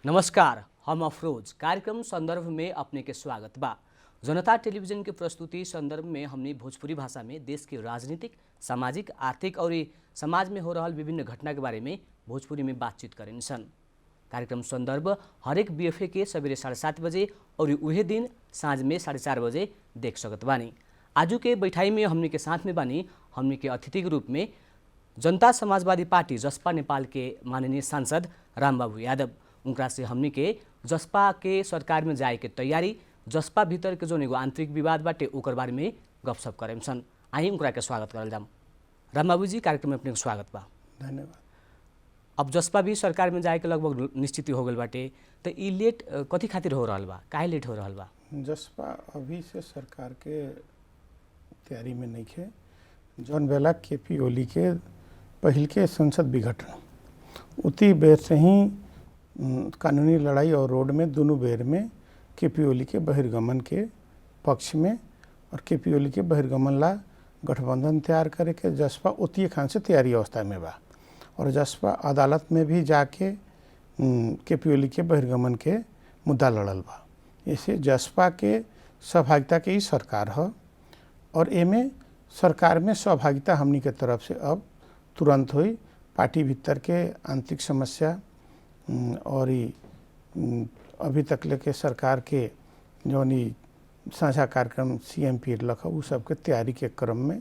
नमस्कार, हम अफरोज। कार्यक्रम संदर्भ में अपने के स्वागत बा। जनता टेलीविजन के प्रस्तुति संदर्भ में हमने भोजपुरी भाषा में देश के राजनीतिक, सामाजिक, आर्थिक और समाज में हो रहा विभिन्न घटना के बारे में भोजपुरी में बातचीत करें सन। कार्यक्रम संदर्भ हरेक बीएफए के सवेरे 7:30 बजे और वही दिन साँझ में 4:30 बजे देख सकत बानी। आजू के बैठाई में हमने के साथ में बानी हमने के अतिथि के रूप में जनता समाजवादी पार्टी जसपा नेपाल के माननीय सांसद रामबाबू यादव। उनका से हमनी के जसपा के सरकार में जाए के तैयारी, जसपा भीतर के जो एगो आंतरिक विवाद बाटे ओकर बारे में गपशप करें सन। आई उनका के स्वागत करल जाम। रामबाबू जी, कार्यक्रम में अपने को स्वागत बा। धन्यवाद। अब जसपा भी सरकार में जाए के लगभग निश्चित हो गल बाटे, तो ई लेट कथी खातिर हो रहा बा, काहे लेट हो रहा बा? जसपा अभी से सरकार के तैयारी में नहीं है। जौन बेला केपी ओली के पहल के संसद विघटन उती बेर से ही कानूनी लड़ाई और रोड में दोनों बेर में केपी ओली के बहिर्गमन के पक्ष में और केपी ओली के बहिर्गमन ला गठबंधन तैयार करे के जसपा उती खान से तैयारी अवस्था में बा। और जसपा अदालत में भी जाके केपी ओली के बहिर्गमन के मुद्दा लड़ल बा। ऐसे जसपा के सहभागिता के ही सरकार है और एमे सरकार में सहभागिता हमनी के तरफ से अब तुरंत हुई। पार्टी भीतर के आंतरिक समस्या और अभी तक लेके सरकार के जौन साझा कार्यक्रम CMP लखा उ सबके तैयारी के क्रम में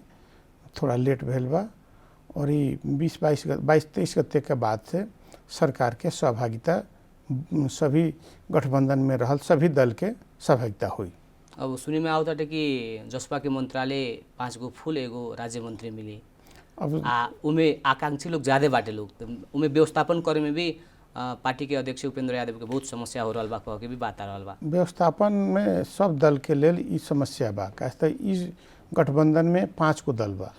थोड़ा लेट भेल बा। और 22-23 गते के बाद से सरकार के सहभागिता सभी गठबंधन में रहल सभी दल के सहभागिता हुई। अब सुने में आवता कि जसपा के मंत्रालय 5 गो फूल एगो राज्य मंत्री मिली। अब उमे आकांक्षी लोग ज़्यादा बाटे लोग, तो उमे व्यवस्थापन करे में भी पार्टी के अध्यक्ष उपेंद्र यादव के बहुत समस्या हो रहा बा, कह के भी बात आ रहा बा। व्यवस्थापन में सब दल के लेल ई समस्या बा। काहे इस गठबंधन में 5 गो दल बा।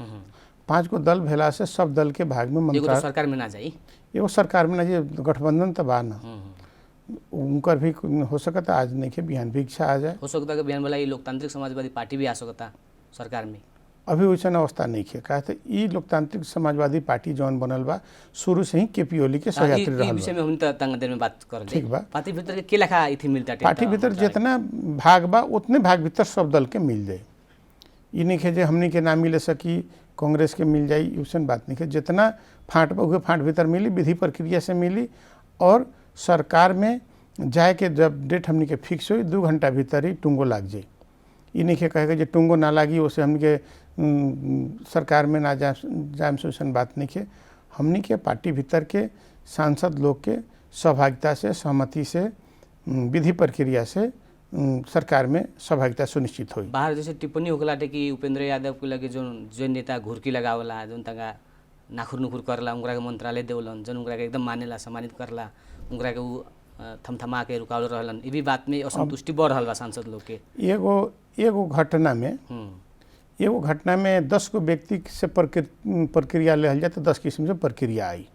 5 गो दल भेला से सब दल के भाग में एगो तो सरकार में ना जाई, एगो सरकार में ना जाई, गठबंधन तो बा ना। उनकर भी हो सकता आज नहीं के बिहान भी इच्छा आ जाए, हो सकता है कि बिहान वाला ये लोकतांत्रिक समाजवादी पार्टी भी आ सकता सरकार में। अभी वैसा अवस्था नहीं है। कहा ई लोकतांत्रिक समाजवादी पार्टी जौन बनल बा शुरू से ही केपी ओली के सहयात्री रहल बा। विषय में हम तंग देर में बात करल। ठीक बा। पार्टी भीतर के लेखा इथि मिलता है, पार्टी भीतर जितना भाग बा उतने भाग भीतर सब दल के मिल जाए। ई नहीं है जे हमनी के ना मिले सकी कांग्रेस के मिल जाई, उसन बात नहीं है। जितना फाँट बा उहे फाँट भीतर मिली, विधि प्रक्रिया से मिली। और सरकार में जाए के जब डेट हमनी के फिक्स हुई 2 घंटा भीतर ही टुंगो लाग जाए। ई नहीं के कहे जे टुंगो ना लागी उसे हमनी के सरकार में ना जाम से उसन बात नहीं है। हमनी के पार्टी भीतर के सांसद लोग के सहभागिता से, सहमति से, विधि प्रक्रिया से सरकार में सहभागिता सुनिश्चित हुई। बाहर जैसे टिप्पणी होगला कि उपेंद्र यादव के लगे जो नेता घुरकी लगावला, जो तंगा नाखुर नुखुर करला, उनका के मंत्रालय देवलन, जो उनका के एकदम मानेला, सम्मानित करला, उनका के उ थमथमा के रुकावल रहलन। ये भी बात में असंतुष्टि बढ़ रहल बा सांसद लोग के। एगो घटना में 10 गो व्यक्ति से प्रक्रिया ले जाए तो 10 किस्म से प्रक्रिया आई।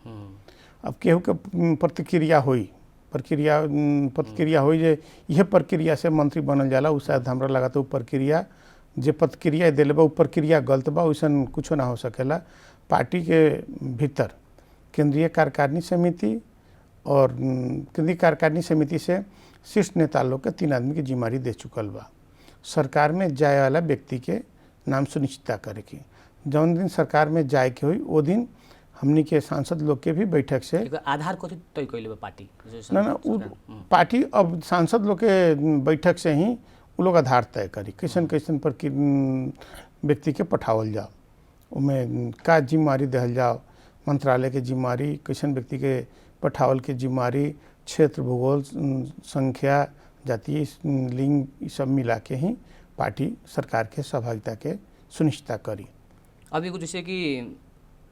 अब केहू के प्रतिक्रिया हुई, प्रतिक्रिया हुई जे यह प्रक्रिया से मंत्री बनल जाला, उ शायद हमरा लगा तो प्रक्रिया जे प्रतिक्रिया दिले बा उ प्रक्रिया गलत बा, वैसन कुछ ना हो सकेला। पार्टी के भीतर केंद्रीय कार्यकारिणी समिति और केंद्रीय कार्यकारिणी समिति से शीर्ष नेता लोग के 3 आदमी की जिम्मेदारी दे चुकल बा। सरकार में जाए वाला व्यक्ति के नाम सुनिश्चित करे की जौन दिन सरकार में जाए के हुई वो दिन हमनी के सांसद लोग के भी बैठक से आधार कथी तय कैले बा पार्टी ना पार्टी अब सांसद लोग के बैठक से ही वो लोग आधार तय करी कैसन कैसन पर व्यक्ति के पठावल जाओ, उमें का जिम्मेदारी दिहल जाओ, मंत्रालय के जिम्मेदारी, कैसन व्यक्ति के पठावल के जिम्मेदारी, क्षेत्र, भूगोल, संख्या, जाति, लिंग, ये सब मिला के ही पार्टी सरकार के सहभागिता के सुनिश्चित करी। अभी कुछ जैसे कि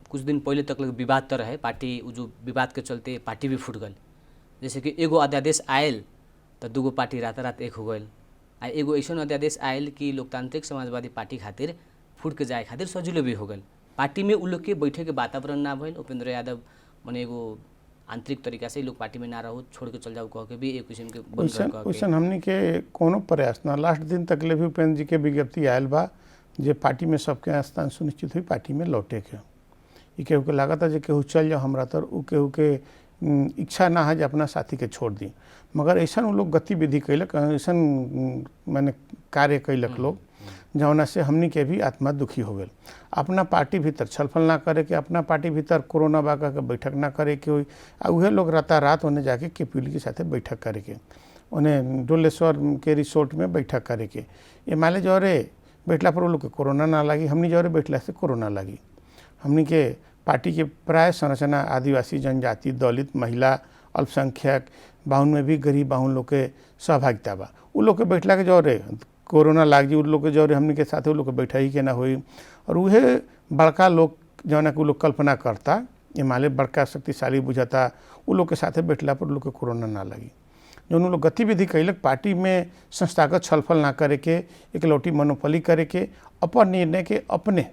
कुछ दिन पहले तक विवाद तो रहे, पार्टी जो विवाद के चलते पार्टी भी फूट गल। जैसे कि एगो अध्यादेश आयल तो 2 गो पार्टी रात एक हो गल, आ एगो ऐसा अध्यादेश आयल कि लोकतांत्रिक समाजवादी पार्टी खातिर फूट के जाए खातिर सजिलो भी हो गल। पार्टी में उ लोग के बैठे के वातावरण ना भइल। उपेंद्र यादव मने एगो आंतरिक तरीका से लोग पार्टी में ना रहो, छोड़ के चल जाओ कह के भी एक किस्म के वैसन हमनी के कोनो प्रयास ना। लास्ट दिन तक ले भी उपेंद्र जी के विज्ञप्ति आयल बा जे पार्टी में सबके स्थान सुनिश्चित हुई, पार्टी में लौटे के। ये केहू के लागत है जे केहू चल जाओ हमरा तर, उ केहू के इच्छा ना है जो अपना साथी के छोड़ दी, मगर ऐसा वो लोग गतिविधि कैलक, ऐसा माने कार्य कैलक लोग जौना से हमनी के भी आत्मा दुखी हो गए। अपना पार्टी भीतर छलफल ना करे के, अपना पार्टी भीतर कोरोना बाका के बैठक ना करे के होई, आ उहे लोग रात उन्हें जाके केपीओली के साथे बैठक करे के, उन्हें डोलेश्वर के रिसोर्ट में बैठक करे के। ये माले जौरे बैठला पर वो लोग के कोरोना ना लगी, हमनी जौरे बैठला से कोरोना लगी। हमनी के पार्टी के प्राय संरचना आदिवासी जनजाति, दलित, महिला, अल्पसंख्यक, बाहुन में भी गरीब बाहुन लोग के सहभागिता बा। उ लोग के बैठला के जौरे कोरोना लाग जी, उ लोग के जौरे हमनी के साथे उ लोग के बैठा ही के ना होई। और उहे बड़का लोग जौना के उ लोग कल्पना करता, ये माले बड़का शक्तिशाली बुझाता, उ लोग के साथे बैठला पर उ लोग के कोरोना ना लगी। जौन उ लोग गतिविधि कैलक पार्टी में संस्थागत छलफल ना करे के, एकलौटी मनोपली करे के, अपन निर्णय के अपने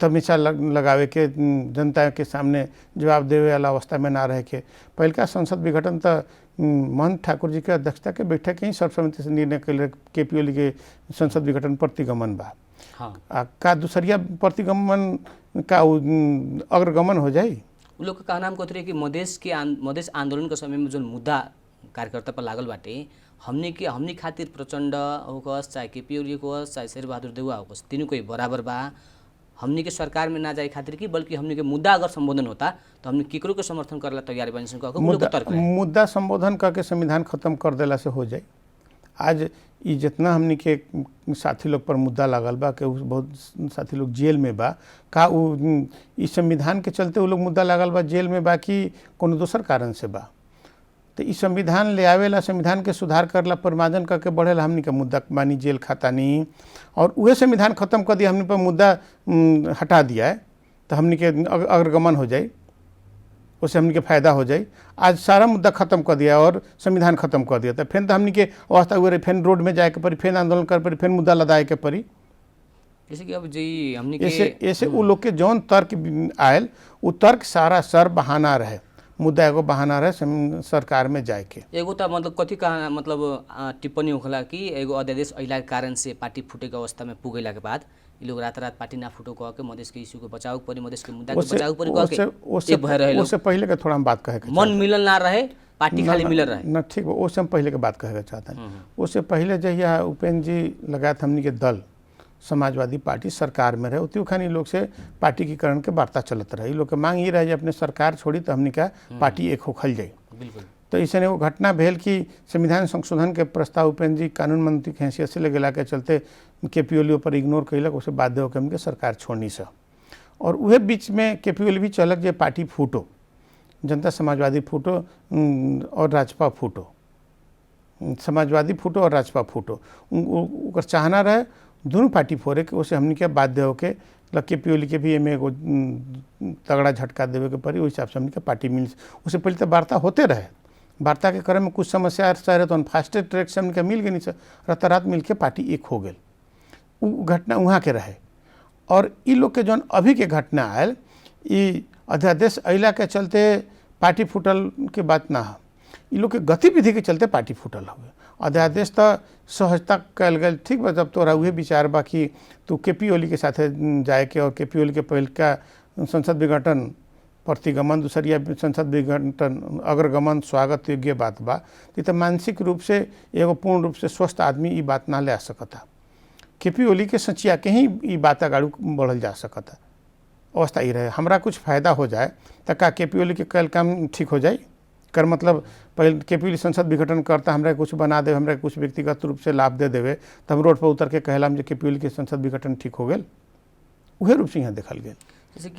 तमीचा लगावे के, जनता के सामने जवाब देवे वाला अवस्था में ना रहे के। पहलका संसद विघटन तो महंत ठाकुर जी के अध्यक्षता के बैठक के ही सर्वसम्मति से निर्णय कैल केपीओली के संसद विघटन प्रतिगमन बा। हाँ। का दूसरिया प्रतिगमन का अग्रगमन हो जाए। उ लोग का नाम कहते रहे कि मधेश आंदोलन के समय में जो मुद्दा कार्यकर्ता पर लागल बाटे, हमनी खातिर प्रचंड होकस चाहे केपीओली होकस चाहे शेरबहादुर देउवा होकस, तीनों कोई बराबर बा। हमनी के सरकार में ना जाए खातिर की, बल्कि हमनी के मुद्दा अगर संबोधन होता तो हमनी केकरो के समर्थन करला तैयार बनी सन। मुद्दा संबोधन करके संविधान खत्म कर देला से हो जाए। आज ये जितना हमनी के साथी लोग पर मुद्दा लागल बा के बहुत साथी लोग जेल में बा, का इस संविधान के चलते वो लोग मुद्दा लागल बा जेल में बा कि कोनो दोसर कारण से बा। तो इस संविधान ले आवेला, संविधान के सुधार करला, परिमार्जन करके बढ़ेला हमनी के मुद्दा मानी जेल खाता नहीं, और वह संविधान खत्म कर दिया, हमनी पर मुद्दा हटा दिया है तो हमनी के अग्रगमन हो जाए, उससे हमनी के फायदा हो जाए। आज सारा मुद्दा खत्म कर दिया और संविधान खत्म कर दिया, तो फिर तो हमनी के अवस्था हुए फिर रोड में जाए के पड़ी, फिर आंदोलन कर पड़ी, फिर मुद्दा लदाए के पड़ी। जैसे कि अब जी हमनी के ऐसे उ लोग के जौन तर्क आयल, उ तर्क सारा सर बहाना रहे, मुद्दा एगो बहाना रहे सरकार में जाए के। एगो तो मतलब कथी का मतलब टिप्पणी होखला कि एगो अध्यादेश अइला के कारण से पार्टी फूटे के अवस्था में पुगेला के बाद ये लोग रात पार्टी ना फूटो कह के मधेश के इश्यू को बचाव पड़ी, मधेश के मुद्दा के बचाव पड़ी कह के भय रहे लोग। उससे पहले के थोड़ा हम बात कहे के मन मिलल ना रहे, पार्टी खाली मिलल रहे ना, ठीक है। उससे हम पहले के बात कहे के चाहते हैं। उससे पहले जहिया उपेंद्र जी लगात हमनी के दल समाजवादी पार्टी सरकार में रहे, उतनी खानी लोग से पार्टीकरण के वार्ता चलत रहे। लोग के मांग ये रहे अपने सरकार छोड़ी तो हमनी का पार्टी एक होखल जाए। बिल्कुल। तो ऐसे वो घटना भेल कि संविधान संशोधन के प्रस्ताव उपेंद्र जी कानून मंत्री के हैसियत से ले गेला के चलते केपीओली पर इग्नोर कैलक, उसे बाध्य होकर हमके सरकार छोड़नी से। और वह बीच में केपीओली भी चलक जे पार्टी फूटो, जनता समाजवादी फूटो और राजपा फूटो, समाजवादी फूटो और राजपा फूटो, उनकर चाहना रहे दोनों पार्टी फोड़े के। उसे हमनी के बाध्य होके केपीओली के भी एमे एगो तगड़ा झटका देवे के पड़ी, उस हिसाब से हमनी के पार्टी मिल। उससे पहले तो वार्ता होते रहे, वार्ता के क्रम में कुछ समस्या रहे तो फास्ट ट्रैक से हमने मिल गई, नहीं सर रात मिल के पार्टी एक हो गई। वो घटना वहाँ के रहे। और इ लोग के जौन अभी के घटना आयल, ये अध्यादेश अइला के चलते पार्टी फूटल के बात ना हो, इ लोग के गतिविधि के चलते पार्टी फूटल हुए। अध्यादेश तो सहजता कल गए, ठीक बा, जब तोरा उहे विचार बा कि तू केपीओली के साथे जाए के और केपीओली के पहल का संसद विघटन प्रतिगमन, दूसरिया संसद विघटन अग्रगमन स्वागत योग्य बात बा। तो मानसिक रूप से एगो पूर्ण रूप से स्वस्थ आदमी ये बात ना ले आ सकता। केपीओली के सचिया के ही ये बात आगाड़ू बढ़ल जा सकता। अवस्था ये रहे हमरा कुछ फायदा हो जाए तो का केपीओली के कल काम ठीक हो जाए कर, मतलब पहले केपीओली संसद विघटन करता हमरा कुछ बना दे, हमरा कुछ व्यक्तिगत रूप से लाभ दे देवे, तब रोड पर उतर के कहलाम जो केपीओली के संसद विघटन ठीक हो गए, उहे रूप से यहाँ देखल गए।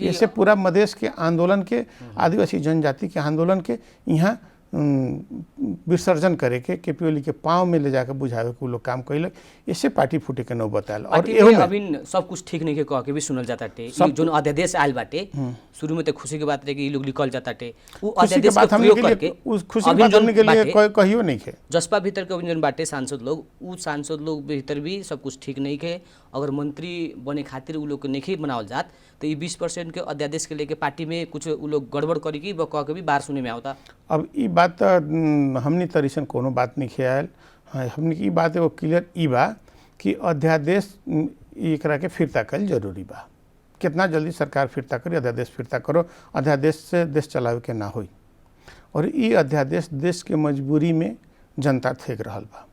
इससे पूरा मधेश के आंदोलन के, आदिवासी जनजाति के आंदोलन के यहाँ विसर्जन करे के केपीओली के पाँव में ले जाकर बुझावे के लोग काम कैलक। इससे पार्टी फूटे के नौ बतायल। और अभी सब कुछ ठीक नहीं के कह के भी सुनल जाता टे, जो अध्यादेश आयल बाटे शुरू में तो खुशी की बात रहे कि लोग निकल जाता टे, वो अध्यादेश के प्रयोग करके कहियो नहीं है। जसपा भीतर के अभिनजन बाटे सांसद लोग, उ सांसद लोग भीतर भी सब कुछ ठीक नहीं है। अगर मंत्री बने खातिर उ लोग के नहीं बनावल जात तो ये 20% के अध्यादेश के लेके पार्टी में कुछ उ लोग गड़बड़ करी की कह के भी बाहर सुने में आवता। अब ये बात हमनी तरीसन कोनो बात नहीं खेल। हाँ, हमनी की बात एगो क्लियर ई बा कि अध्यादेश एकरा के फिरता कल जरूरी बा। कितना जल्दी सरकार फिरता करी, अध्यादेश फिरता करो, अध्यादेश से देश चलावे के ना होई। और ई अध्यादेश देश के मजबूरी में जनता थेक रहल बा।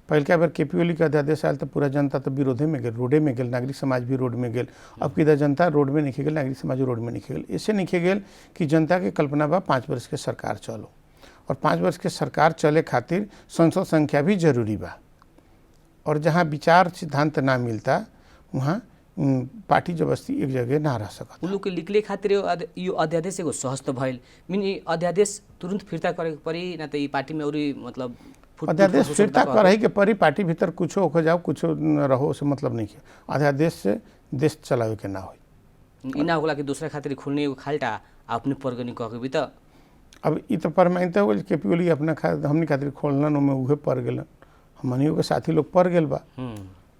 पहलका बार केपी ओली के अध्यादेश आयल तो पूरा जनता तो विरोधे में गेल, रोडे में गेल, नागरिक समाज भी रोड में गेल। अब किधर जनता रोड में नहीं गेल, नागरिक समाज रोड में नहीं गेल। इससे नहीं गेल कि जनता के कल्पना बा 5 वर्ष के सरकार चलो, और 5 वर्ष के सरकार चले खातिर संसद संख्या भी जरूरी बा। और जहाँ विचार सिद्धांत ना मिलता वहाँ पार्टी जबरदस्ती एक जगह ना रह सकता। उन लोग के निकले खातिर यो अध्यादेश एगो सहज तो भइल, मीन ई अध्यादेश तुरंत फिर्ता करे के पड़ी ना तो ई पार्टी में औरी मतलब अध्यादेश फिरता करही के परी। पार्टी भीतर कुछो हो जाओ, कुछो रहो से मतलब नहीं है। अध्यादेश से देश चलावे के ना हो। इना होला कि दूसरा खातिर खुलने एगो खाल्टा अपने परगनी कह के भी तो अब ई तो परमानेंट हो गई। केपी ओली अपना हमनी खातिर खोलना में उहे पड़ गेलन। हमनियों के साथी लोग पड़ गेल बा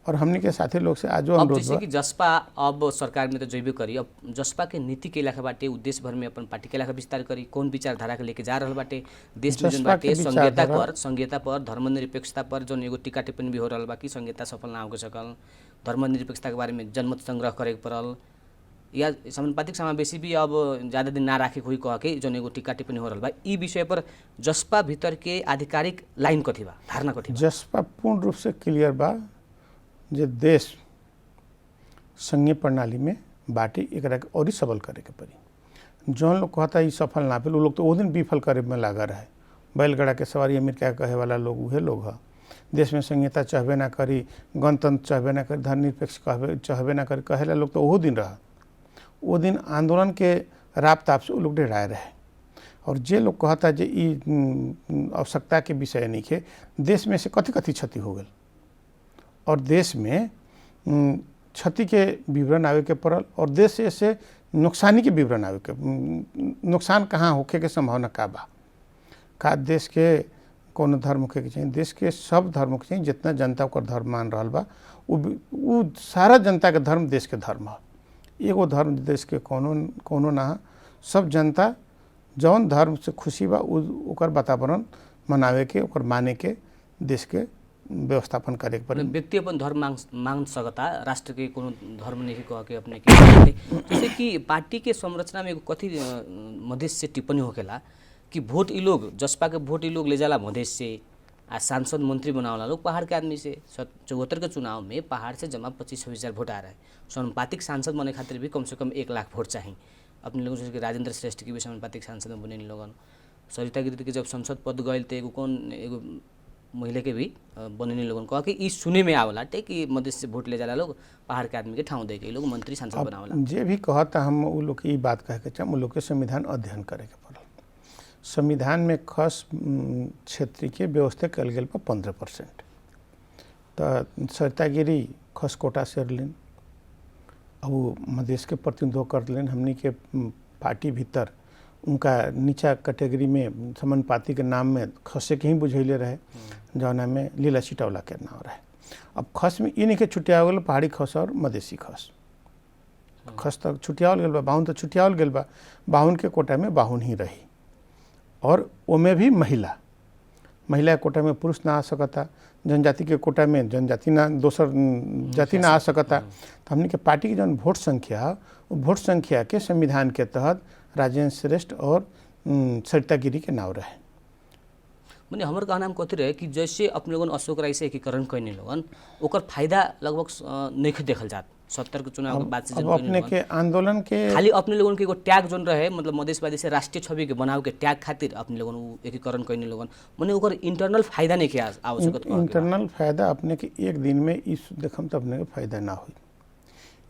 और हमनी के साथी लोग से आजो अब अनुरोध जैसे कि जसपा अब सरकार में तो जैबे करी, अब जसपा के नीति के लेखा बाटे उद्देश्य भर में अपन पार्टी के लेखा विस्तार करी, कौन विचारधारा के लेके जा रहल बाटे देश में, जन बाटे संघीयता पर धर्मनिरपेक्षता पर जौन एगो टीका टिप्पणी भी हो रहल बा कि संघीयता सफल ना हो सकल, धर्मनिरपेक्षता के बारे में जनमत संग्रह करे के पड़ल, या समानुपातिक समावेशी भी अब ज़्यादा दिन ना राखे हुई कह के जौन एगो टीका टिप्पणी हो रहल बा। ई विषय पर जसपा भीतर के आधिकारिक लाइन कथी बा, धारणा कथी बा? जसपा पूर्ण रूप से क्लियर बा जे देश संघीय प्रणाली में बाटी एकरा के और ही सबल करे के पड़ी। जौन लोग कहता ई सफल ना भेल, वो लोग तो वो दिन विफल करे में लगा रहे। बैलगाड़ा के सवारी अमेरिका कहे वाला लोग उहे लोग है। देश में संहिता चाहबे ना करी, गणतंत्र चाहबे ना करी, धर्मनिरपेक्ष चाहबे ना करी कहेला लोग तो वो दिन रहा। वो दिन आंदोलन के राब ताप से वो लोग डराए रहे। और जे लोग कहता जे ई आवश्यकता के विषय नहीं है, देश में से कथी कथी क्षति हो गई और देश में क्षति के विवरण आवे के पड़ल और देश से नुकसानी के विवरण आवे के, नुकसान कहाँ होखे के संभावना का बा, का देश के कोनो धर्म होखे के चाहिए, देश के सब धर्म के चाहिए। जितना जनता ओकर धर्म मान रहल बा वो सारा जनता के धर्म देश के धर्म है। एगो धर्म देश के कोनो ना, सब जनता जौन धर्म से खुशी बा ओकर वातावरण मनावे के, ओकर माने के, देश के व्यवस्थापन करे के पड़े। व्यक्ति अपन धर्म मांग सकता, राष्ट्र के कोनो धर्म नहीं कह के अपने के। जैसे कि पार्टी के संरचना में एगो कथी मधेश से टिप्पणी होकेला कि वोट ई लोग जसपा के वोट ई लोग ले जाला मधेश से, आ सांसद मंत्री बनावला लोग पहाड़ के आदमी से। 74 के चुनाव में पहाड़ से जमा 25-26 हज़ार वोट आ रहा है। समानुपातिक सांसद बने खातिर भी कम से कम 1 लाख वोट चाहिए। अपने लोगों जैसे कि राजेंद्र श्रेष्ठ की भी समानुपातिक सांसद में बने लोगन, सरिता गिरी के जब संसद पद गए थे एगो महिला के भी बने लोगन कह कि ई सुने में आवला टे कि मधेश से वोट ले जाला लोग पहाड़ के आदमी के ठाव दे के लोग मंत्री सांसद बनावला। जे भी कहता हम वो लोग की बात कहे के चाहे, वो लोग के संविधान अध्ययन करे के पड़ल। संविधान में खस क्षेत्रीय व्यवस्था कल गल पर 15%। तो सरिता गिरी खस कोटा से लेन, अब वो मधेश के प्रतिनिधित्व कर लेन। हमनी के पार्टी भीतर उनका नीचा कैटेगरी में समानुपाती के नाम में खसे के ही बुझैले रहे, जौना में लीला चिटौला के नाम रहे। अब खस में इन के छुटियावल पहाड़ी खस और मधेसी खस। खस तक छुटियावल गल बा, बाहुन तो छुटियावल गल बा, बाहुन के कोटा में बाहुन ही रही। और ओमे भी महिला के कोटा में पुरुष ना आ सकता, जनजाति के कोटा में जनजाति ना, दोसर जाति ना आ सकता। तो हमने के पार्टी की जौन वोट संख्या, वो वोट संख्या के संविधान के तहत राजेंद्र श्रेष्ठ और सरिता गिरी के नाव रहे। मैंने हमारे कहना हम कथी रहे कि जैसे अपने लोगन अशोक राय से एकीकरण कैने लोगन ओकर फायदा लगभग नहीं देखल जात। 70 के चुनाव के बाद से अब अपने के आंदोलन के खाली अपने लोगन के एगो टैग जोन रहे, मतलब मधेशवादी से राष्ट्रीय छवि के बनाव के टैग खातिर अपने लोगन एकीकरण कैने लोगन, मैंने ओकर इंटरनल फायदा नहीं के आवश्यकत। इंटरनल फायदा अपने के एक दिन में इस देखम तो अपने के फायदा ना हुई।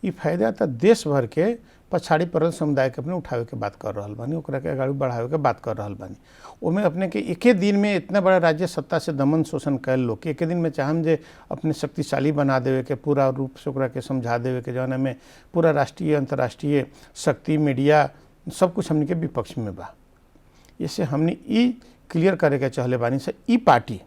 ये फायदा तो देश भर के पछाड़ी पड़ल समुदाय के अपने उठावे के बात कर रहल बानी, ओकरा के आगे बढ़ावे के बात कर रहल बानी। ओमे अपने के एके दिन में इतना बड़ा राज्य सत्ता से दमन शोषण कैल लोग के एके दिन में चाहम जे अपने शक्तिशाली बना देवे के, पूरा रूप से ओकरा के समझा देवे के, जौना में पूरा राष्ट्रीय अंतर्राष्ट्रीय शक्ति मीडिया सब कुछ हमने के विपक्ष में बा। इससे हमने ई क्लियर करे के चाहले बानी से ई पार्टी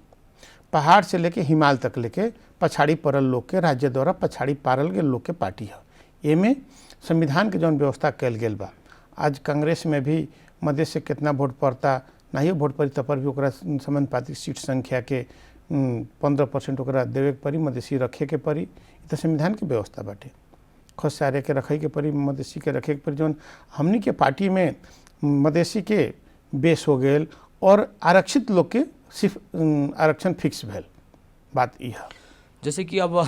पहाड़ से लेके हिमालय तक लेके पछाड़ी पड़ल लोग के, राज्य द्वारा पछाड़ी पारल के लोग के पार्टी है। एमे संविधान के जौन व्यवस्था कैल गेल बा, आज कांग्रेस में भी मधेश से कितना वोट पड़ता नहीं वोट पड़ी तब पर भी ओकरा समानुपातिक सीट संख्या के 15% ओकरा देवे के पड़ी, मधेसी रखे के पड़ी। तो संविधान के व्यवस्था बाटे, खस सारे के रखे के पड़ी, मधेसी के रखे के पड़ी। जौन हमनी के पार्टी में मधेसी के बेस हो गेल और आरक्षित लोग के सिर्फ आरक्षण फिक्स भेल। बात यह है। जैसे कि अब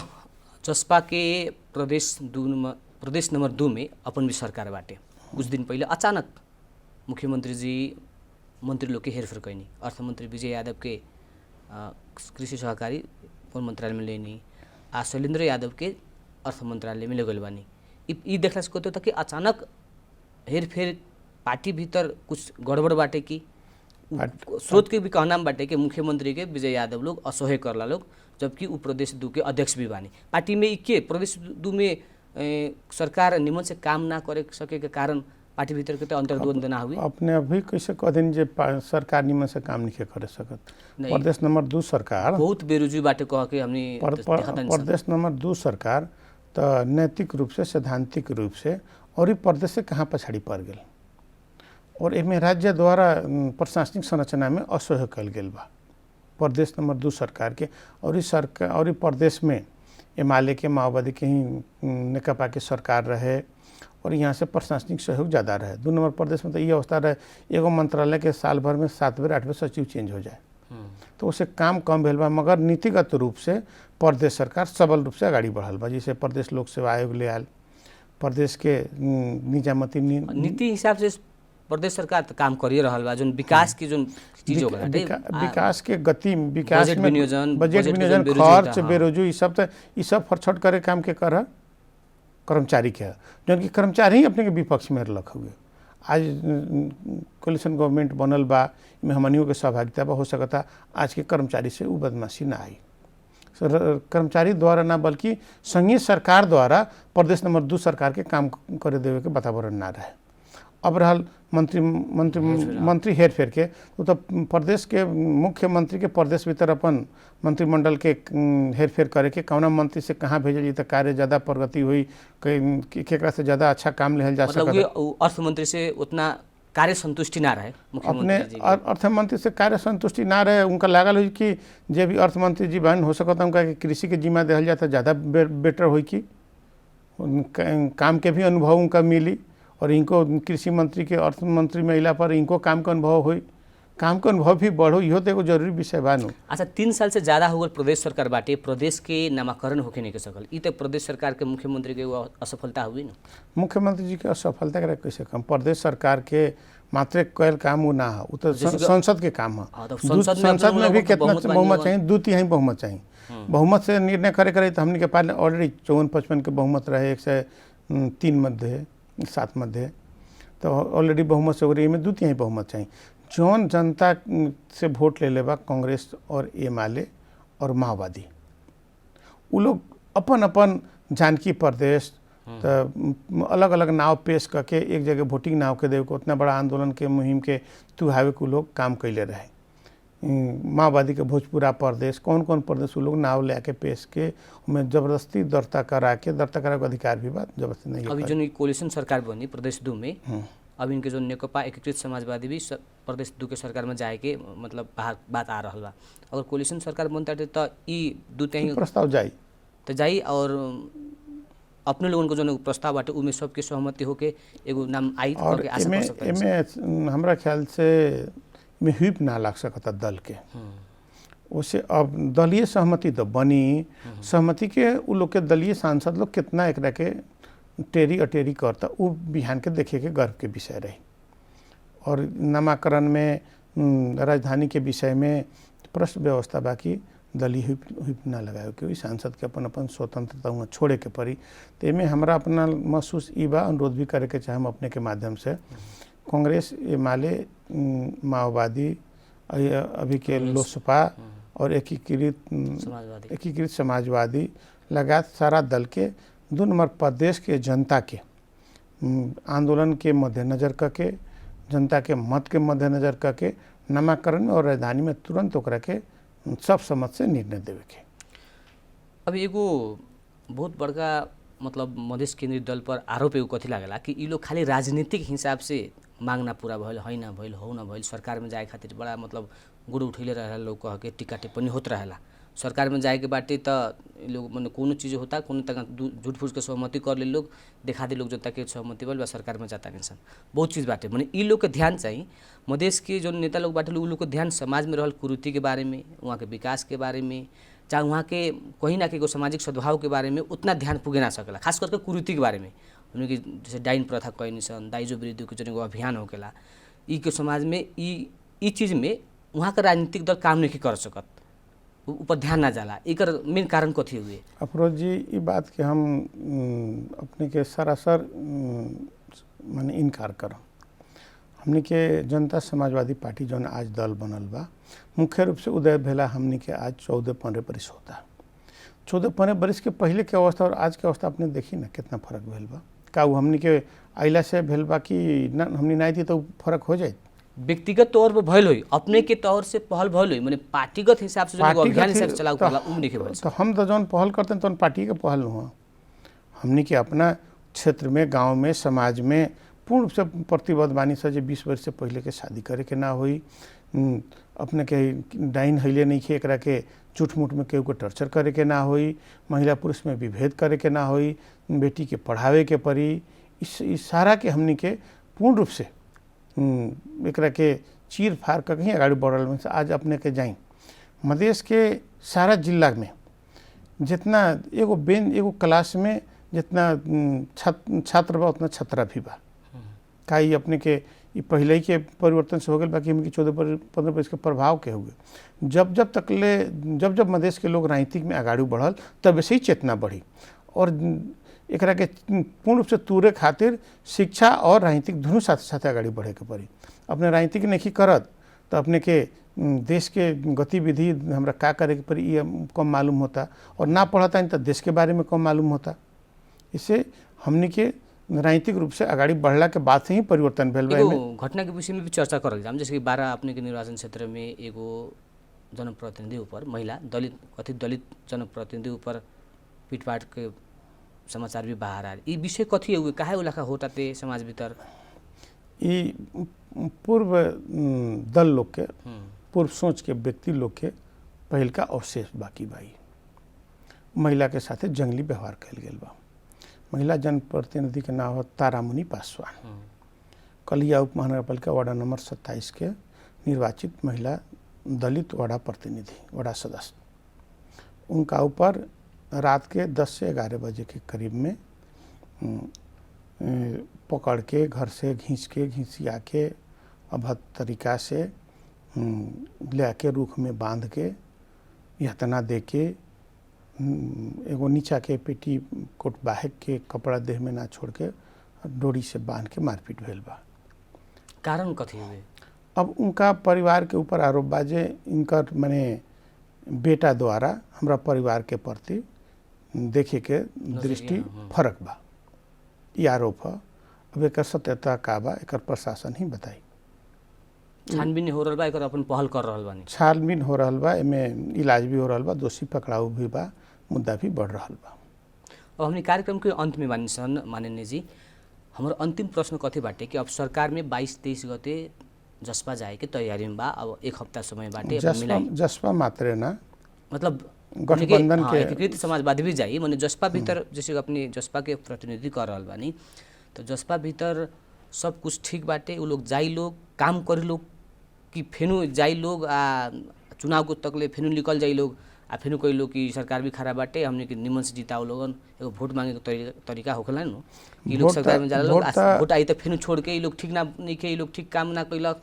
जसपा के प्रदेश नंबर 2 में अपन भी सरकार बाटे कुछ दिन पहले अचानक मुख्यमंत्री जी मंत्री लोग के हेरफेर कैनी। अर्थमंत्री विजय यादव के कृषि सहकारी वन मंत्रालय में लेनी आ शैलेंद्र यादव के अर्थ मंत्रालय में ले गल बानी। ई देखला से कहते कि अचानक हेरफेर पार्टी भीतर कुछ गड़बड़ बाटे की स्रोत के भी कहना बाटे कि मुख्यमंत्री के विजय यादव लोग असह्य करला लोग, जबकि वो प्रदेश 2 के अध्यक्ष भी बानी। पार्टी में के प्रदेश 2 में सरकार निमन से काम ना करे सके के कारण पार्टी भीतर के तो अंतर्द्वंद ना हुई। अपने अभी कैसे कह दिन जे सरकार निमन से काम नहीं करे सकत। प्रदेश नंबर 2 सरकार बहुत बेरुजु बाटे कह के हमने प्रदेश नंबर 2 सरकार तो नैतिक रूप से सैद्धांतिक रूप से और प्रदेश से कहाँ पछाड़ी पड़ गए और एमें राज्य द्वारा प्रशासनिक संरचना में असह्य कल गेल बा प्रदेश नंबर 2 सरकार के। और इस सरकार और प्रदेश में एमाले के माओवादी के ही नेकपा के सरकार रहे और यहाँ से प्रशासनिक सहयोग ज़्यादा रहे। 2 नंबर प्रदेश में तो ये अवस्था रहे एगो मंत्रालय के साल भर में 7 बेर 8 बेर सचिव चेंज हो जाए तो उसे काम कम भेल बा। मगर नीतिगत रूप से प्रदेश सरकार सबल रूप से आगाड़ी बढ़ल बा। जैसे प्रदेश लोक सेवा आयोग ले आयल, प्रदेश के निजामती नीति हिसाब से प्रदेश सरकार तो काम करिए रहल बा। जो विकास की जो चीज हो विकास के गति विकास बजट में विनियोजन खर्च बेरोजू ये सब फरछट करे काम के कर कर्मचारी के जौन कि कर्मचारी ही अपने के विपक्ष में रख हुए। आज कोलिशन गवर्नमेंट बनल बा में हमनियों के सहभागिता बा, हो सकता आज के कर्मचारी से वो बदमाशी ना आई। कर्मचारी द्वारा ना बल्कि संघीय सरकार द्वारा प्रदेश नंबर 2 सरकार के काम करे देवे के वातावरण ना रहे। अब रहल मंत्री हेरफेर के तो प्रदेश के मुख्यमंत्री के प्रदेश भीतर अपन मंत्रिमंडल के हेरफेर करे के कौना मंत्री से कहाँ भेजल जी तो कार्य ज़्यादा प्रगति हुई केकरा से ज़्यादा अच्छा काम लेहल जा सकता। मतलब अर्थमंत्री से उतना कार्य संतुष्टि ना रहे अपने अर्थमंत्री से कार्य संतुष्टि ना रहे। उनका लागल हुई कि जे भी अर्थमंत्री जी बहन हो सकता उनका कृषि के जिम्मा दिहल जाता ज़्यादा बेटर हुई कि काम के भी अनुभव उनका मिली और इनको कृषि मंत्री के अर्थ मंत्री में अला पर इनको काम का अनुभव हुई, काम का अनुभव भी बढ़ो, इहो तो एगो जरूरी विषय बा। अच्छा 3 साल से ज़्यादा हो गए प्रदेश सरकार बाटे, प्रदेश के नामाकरण होके नहीं के सकल। ये तो प्रदेश सरकार के मुख्यमंत्री के असफलता हुई ना। मुख्यमंत्री जी के असफलता के कैसे कम, प्रदेश सरकार के मात्र कैल काम वो ना है, वो तो संसद के काम है। संसद में भी कितना बहुमत चाहिए, 2/3 बहुमत चाहिए। बहुमत से निर्णय करे तो हमने के पास ऑलरेडी 54-55 के बहुमत रहे, 103 मध्य 7 मध्य तो ऑलरेडी बहुमत से हो रही में 2/3 बहुमत चाहिए। जौन जनता से वोट ले लेबा कांग्रेस और एमाले और माओवादी वो लोग अपन अपन जानकी प्रदेश तो अलग अलग नाव पेश करके एक जगह वोटिंग नाव के देव को उतना बड़ा आंदोलन के मुहिम के तुहावे को लोग काम कैले रहे। माओवादी के भोजपुरा प्रदेश कौन कौन प्रदेश वो लोग नाव लेके पेश के उनमें जबरदस्ती दर्ता करा के अधिकार भी बात जबरदस्ती नहीं। अभी जो कोलिशन सरकार बनी प्रदेश 2 में अब इनके जो नेकपा एकीकृत समाजवादी भी प्रदेश 2 के सरकार में जाए के मतलब बात आ रहा बा। अगर कोलिशन सरकार बनता है तो ई 2/3 प्रस्ताव जाई और अपने लोगों को जो प्रस्ताव बाटे उनमें सबके सहमति होके एगो नाम आई और एमे हमरा ख्याल से में हुप ना लग सकता दल के। उसे अब दलीय सहमति तो बनी, सहमति के उ लोग के दलीय सांसद लोग कितना एकरा के टेरी अटेरी करता वो बिहान के देखे के गर्व के विषय रही। और नामाकरण में राजधानी के विषय में प्रश्न व्यवस्था बाकी दलीय हुप ना लगाए क्योंकि सांसद के अपन अपन स्वतंत्रता वहाँ छोड़े के पड़ी। तो में हमरा अपना महसूस ई बा अनुरोध भी करे के चाहे हम अपने के माध्यम से कांग्रेस एमाले माओवादी अभी के लोसपा और एकीकृत समाजवादी लगात सारा दल के 2 नंबर प्रदेश के जनता के आंदोलन के मद्देनजर करके जनता के मत के मद्देनजर करके नामाकरण में और राजधानी में तुरंत ओकरा के सब समझ से निर्णय देवे के। अभी एगो बहुत बड़का मतलब मधेश केंद्रीय दल पर आरोप एगो कथी लागेला कि ये लोग खाली राजनीतिक हिसाब से मांग ना पूरा भइल है ना भइल हो ना भइल सरकार में जाए खातिर बड़ा मतलब गुड़ उठैले रहेला लोग कह के टीका टिप्पणी होत रहेला। सरकार में जाए के बाटे त लोग मने कोनो चीज़ होता कोनो तक झूठ फूस के सहमति कर ले लोग देखा दे लोग जनता के सहमति बल सरकार में जाता इंसान बहुत चीज़ बाटे मने ई लोग के ध्यान चाहिए मधेश के जो नेता लोग बाटे उ लोग के ध्यान समाज में रहल कुरीति के बारे में वहाँ के विकास के बारे में चाहे वहाँ के कहीं ना कहीं सामाजिक सद्भाव के बारे में उतना ध्यान पुगे ना सकेला खास करके कुरीति के बारे में हमने कि जैसे डाइन प्रथा कहनी सन दाइजो विरुद्ध के जो अभियान होकेला ई के समाज में ई चीज़ में वहाँ का राजनीतिक दल काम नहीं कर सकत ऊपर ध्यान ना जाला एकर मेन कारण कथी हुए अफरोज जी ये बात के हम अपने के सरासर माने इनकार करम हमने के जनता समाजवादी पार्टी जौन आज दल बनल बा मुख्य रूप से उदय भेला हमने के आज 14-15 बरिस होता 14-15 बरिस के पहले के अवस्था और आज के अवस्था अपने देखी ना कितना फर्क भेल बा का हमने के आइला से भेल बा कि हमने नहीं थी तो फर्क हो जाए व्यक्तिगत तौर पर भयल हुई अपने के तौर से पहल भयल हुई मैंने पार्टीगत हिसाब से जो अभियान हिसाब से चलाऊ पहला उम नहीं तो हम तो जौन पहल करते हैं तो पार्टी के पहल हुआ हमने के अपना क्षेत्र में गांव में समाज में पूर्ण रूप से प्रतिबद्ध बानी से 20 वर्ष से पहले के शादी करे के ना हुई अपने के डाइन हइले नहीं खे एकरा के झूठ मूठ में केहू को टर्चर करे के ना हुई महिला पुरुष में विभेद करे के ना हुई बेटी के पढ़ावे के पड़ी इस सारा के हमने के पूर्ण रूप से एकरा के चीर फाड़ कर कहीं आगे बढ़ल में से आज अपने के जाई मधेश के सारा जिला में जितना एगो क्लास में जितना छात्र बा उतना छात्रा भी बा का ये अपने के ये पहले ही के परिवर्तन से हो गए बाकी हमके 14-15 बरिस के प्रभाव के हुए जब मधेश के लोग राजनीतिक में आगाड़ी बढ़ल तब ऐसे ही चेतना बढ़ी और एकरा के पूर्ण रूप से तूरे खातिर शिक्षा और राजनीतिक दोनों साथ साथ आगाड़ी बढ़े के पड़ी अपने राजनीतिक नहीं करत तो अपने के देश के गतिविधि हमरा का करे के पड़ी ये कम मालूम होता और ना पढ़ता तो देश के बारे में कम मालूम होता इससे हमने के राजनीतिक रूप से आगाड़ी बढ़ला के बाद से ही परिवर्तन भेल बा घटना के विषय में भी चर्चा करल जाम जैसे कि 12 अपने के निर्वाचन क्षेत्र में एगो जनप्रतिनिधि ऊपर महिला दलित कथित दलित जनप्रतिनिधि ऊपर पीटपाट के समाचार भी बाहर आए ये विषय कथी हुए काहे उलाका होता ते समाज भीतर ये पूर्व दल लोग के पूर्व सोच के व्यक्ति लोग के पहल का अवशेष बाकी भाई महिला के साथे जंगली व्यवहार कैल गेल बा महिला जनप्रतिनिधि के नाम हो तारामुनि पासवान कलिया उप महानगरपालिका वार्ड नंबर 27 के निर्वाचित महिला दलित वार्ड प्रतिनिधि वार्ड सदस्य उनका ऊपर रात के 10 से 11 बजे के करीब में पकड़ के घर से घिसिया के अभद्र तरीका से ले के रुख में बांध के यातना दे के एगो नीचा के पेटी कोट बाहर के कपड़ा देह में ना छोड़ के डोरी से बांध के मारपीट भेल बा कारण कथी हुए अब उनका परिवार के ऊपर आरोप बा जे इनकर माने बेटा द्वारा हमरा परिवार के प्रति देखे के दृष्टि फर्क बा ये आरोप है अब एक सत्यता का बा एक प्रशासन ही बताई छानबीन हो रहल बा एकर अपन पहल कर रहल बानी छानबीन हो रहल बा एमे इलाज भी हो रहल बा दोषी पकड़ाऊ भी बा मुद्दा भी बढ़ रहल बा अब हमने कार्यक्रम के अंत में बानी सन माननीय जी हमार अंतिम प्रश्न कथी बाटे कि अब सरकार में 22-23 गते जसपा जाए के तैयारी में बा अब एक हफ्ता समय बाटे जसपा मात्रे ना मतलब गठबंधन के एकीकृत समाजवादी भी जाई माने जसपा भीतर जैसे अपने जसपा के प्रतिनिधि कर रहल बानी तो जसपा भीतर सब कुछ ठीक बाटे वो लोग जाई लोग काम करी लोग कि फेनु जाई लोग आ चुनाव को तकले फेनु निकल जाई लोग आ फेनु कोई लोग की सरकार भी खराब बाटे हमने के निमन से जिताओ लोगन एगो वोट मांगे के तरीका होखेला न कि लोग सरकार में जाला लोग वोट आई तो फेनु छोड़ के लोग ठीक ना नहीं के लोग ठीक काम ना कइलक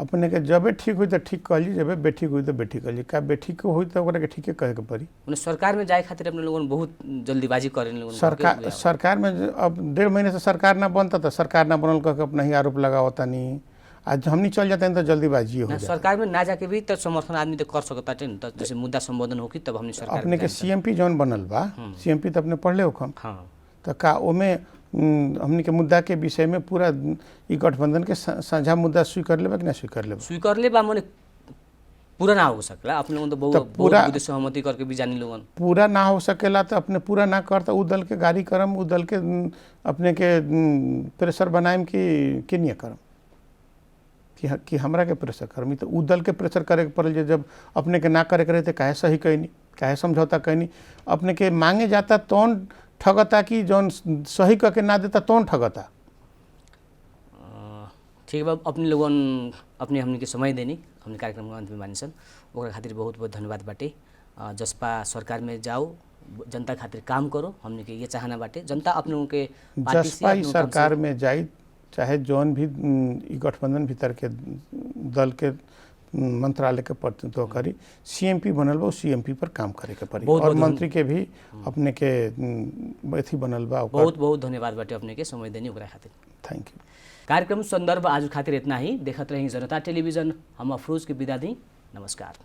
अपने के जबे ठीक हुई तो ठीक कहली जबे बेठीक हुई तो बेठीक कहली का बेठीक हुई तो ओकरा के ठीके कहे के पड़ी माने सरकार में जाए खातिर अपने लोगन बहुत जल्दीबाजी करेन लोगन सरकार में अब 1.5 महीने से सरकार ना बनता तो सरकार ना बनल कह के अपना ही आरोप लगावता नहीं आज हमनी चल जाते हैं तो जल्दीबाजी हो जाता सरकार में ना जाके भी तो समर्थन आदमी तो कर सकता है तो जैसे मुद्दा संबोधन होगी तब हमने सरकार अपने के सीएमपी जौन बनल बा सीएमपी तो अपने पढ़ले होखम हाँ तो का ओमे हमनी के मुद्दा के विषय में पूरा ई गठबंधन के साझा मुद्दा स्वीकार लेबा कि ना स्वीकार लेबा माने पूरा ना हो सकला अपने लोगन तो बहुत सहमति करके भी जानी लोगन पूरा ना हो सकेला तो अपने पूरा ना करता उ दल के गाड़ी करम उ दल के अपने के प्रेशर बनाएम कि नहीं करम कि हमरा के प्रेशर करम तो उ दल के प्रेशर करे के पड़ल जब अपने के ना करे के रहे काहे सही कहनी काहे समझौता कैनी? अपने के मांगे जाता तौन ठगता कि जौन सही कह के ना देता तौन ठगता? ठीक बा, अपने लोगन अपने हमने के समय देनी हमने कार्यक्रम के अंत में बानी सन, ओकरा खातिर बहुत बहुत धन्यवाद बाटे। जसपा सरकार में जाओ, जनता खातिर काम करो, हमने के ये चाहना बाटे। जनता अपने लोगों के पार्टी से जसपा ई सरकार में जाई, चाहे जौन भी ई गठबंधन भीतर के दल के मंत्रालय के प्रतिनिधित्व करी, सीएमपी बनल बा, सीएमपी पर काम करे के पड़ी। और मंत्री के भी अपने के अथी बनल बा। बहुत बहुत धन्यवाद बाटे अपने के समय देनी ओकरा खातिर। Thank you. कार्यक्रम संदर्भ आज खातिर इतना ही। देखत रही जनता टेलीविजन। हम अफरोज के विदा दी। नमस्कार।